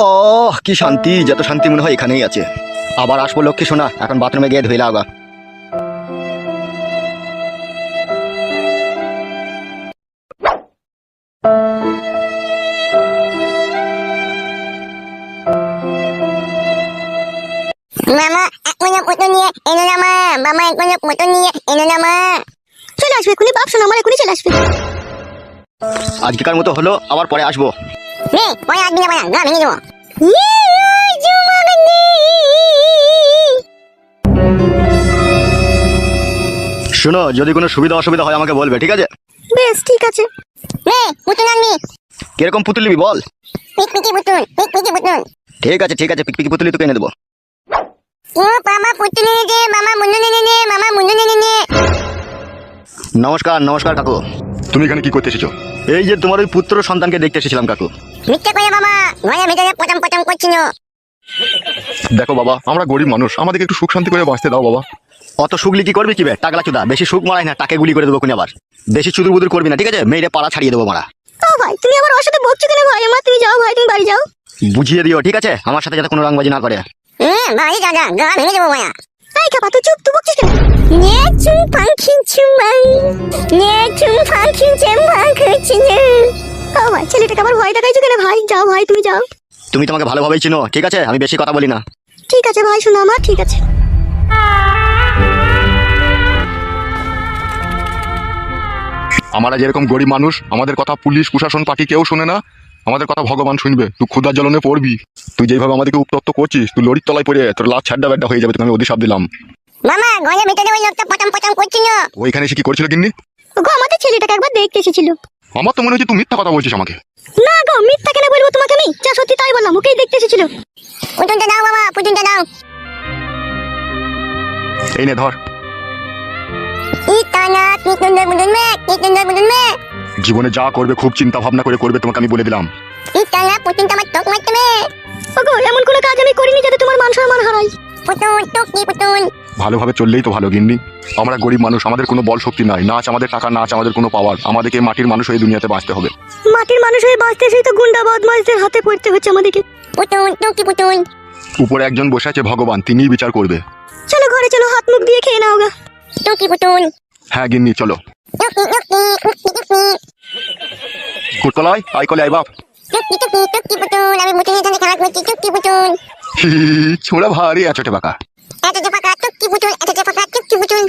ও কি শান্তি, যত শান্তি মনে হয় এখানেই আছে। আবার আসবো লক্ষ্মী সোনা, এখন বাথরুমে গিয়ে ধুইলা আগা। মামা এক মিনিট ফটো নিয়ে এনো না মা, মামা এক মিনিট ফটো নিয়ে এনো না মা। চলে আসবে এখনই বাপ শোনা, আমার এখনই চলে আসবে। আজকেকার মতো হলো, আবার পরে আসবো। নে পরে আসবি না, গা ভেঙে দেবো। শোনো, যদি কোনো সুবিধা অসুবিধা হয় আমাকে বলবে, ঠিক আছে? বেশ ঠিক আছে। নে পুতুল আনবি। কিরকম পুতুল নিবি বল? পিকপিকি পুতুল, পিকপিকি পুতুল। ঠিক আছে ঠিক আছে, পিকপিকি পুতুলই তোকে এনে দেবো। ও মামা পুতুল এনে দে, মামা মুন্ডু এনে দে, মামা মুন্ডু এনে দে। নমস্কার নমস্কার কাকু। তুমি এখানে কি করতে এসেছো? এই যে তোমার ওই পুত্র সন্তানকে দেখতে এসেছিলাম কাকু। মিথ্যা করে বাবা, ঘরের ভিতরে পটাম পটাম করছিল। দেখো বাবা, আমরা গরিব মানুষ, আমাদেরকে একটু সুখ শান্তি করে বাঁচতে দাও বাবা। অত সুগলি কি করবি কি বে টাকলা চুদা, বেশি সুখ মারাই না, টাকে গুলি করে দেবো কোন আবার। বেশি চুদুর বুদুর করবি না, ঠিক আছে? মেয়েরে পাড়া ছাড়িয়ে দেবো মারা। ও ভাই তুমি আবার ওর সাথে বকছো কেন ভাই? আমার তুমি যাও ভাই, তুমি বাড়ি যাও। বুঝিয়ে দিও, ঠিক আছে? আমার সাথে যাতে কোনো রংবাজি না করে। বাড়ি যা, গা ভেঙে দেবো মায়া। এই খাপা তুই চুপ, তুই বকছিস কেন? নে চুম পাখি চুমাই, নে চুম পাখি চেম্বা করছি না। ও ভাই ছেলেটাকে আবার ভয় দেখাইছো কেন ভাই? যাও ভাই তুমি যাও। তুমি তোমাকে ভালোভাবেই চিনো, ঠিক আছে? আমি বেশি কথা বলি না। ঠিক আছে ভাই শোনো আমার, ঠিক আছে। আমরা যেরকম গরিব মানুষ, আমাদের কথা পুলিশ প্রশাসন পার্টি কেউ শোনে না, আমাদের কথা ভগবান শুনবে। তুই ক্ষুধার জ্বলনে পড়বি। তুই যেভাবে আমাদেরকে উত্তপ্ত করছিস, তুই লরির তলায় পড়ে তোর লাশ ছাড্ডা ব্যাড্ডা হয়ে যাবে। তোকে আমি অধিশাপ দিলাম। মামা ঘরের ভিতরে ওই লোকটা পটাম পটাম করছিল। ওইখানে এসে কি করছিল গিন্নি? গো আমাদের ছেলেটাকে একবার দেখতে এসেছিল। আমার তো মনে হচ্ছে তুই মিথ্যা কথা বলছিস আমাকে। না গো মিথ্যা কেন বলবো তোমাকে আমি, যা সত্যি তাই বললাম। ওকেই দেখতে এসেছিল। পুতুলটা দাও বাবা, পুতুলটা দাও। এই নে ধর। ইতানা কি সুন্দর বুদুন মে, কি সুন্দর বুদুন মে। জীবনে যা করবে খুব চিন্তা ভাবনা করে করবে, তোমাকে আমি বলে দিলাম। ইতানা পুতুলটা আমার টক মারতে মে। ওগো এমন কোনো কাজ আমি করিনি যাতে তোমার মান সম্মান হারাই। পুতুল টুকি পুতুল। ভালোভাবে চললেই তো ভালো গিন্নি। আমরা গরিব মানুষ, আমাদের কোনো বল শক্তি নাই, নাচ আমাদের টাকা, নাচ আমাদের কোনো পাওয়ার। আমাদেরকে মাটির মানুষ হয়ে দুনিয়াতে বাঁচতে হবে। মাটির মানুষ হয়ে বাঁচতে সেই তো গুন্ডা বদমাইশদের হাতে পড়তে হচ্ছে আমাদেরকে। পুতুল টুকি পুতুল। উপরে একজন বসে আছে ভগবান, তিনিই বিচার করবে। চলো ঘরে চলো, হাত মুখ দিয়ে খেয়ে নাও গা। টুকি পুতুল। হ্যাঁ গিন্নি চলো। টুকি টুকি টুকি টুকি। কুটকলাই আই কলে আই বাপ। টুকি টুকি টুকি পুতুল, আমি পুতুলের সাথে খেলা করছি। টুকি পুতুল। ছোড়া ভারী আছোটে বাঁকা। এত যে ফাঁকা টুকি পুতুল, এত যে ফাঁকা টুকি পুতুল।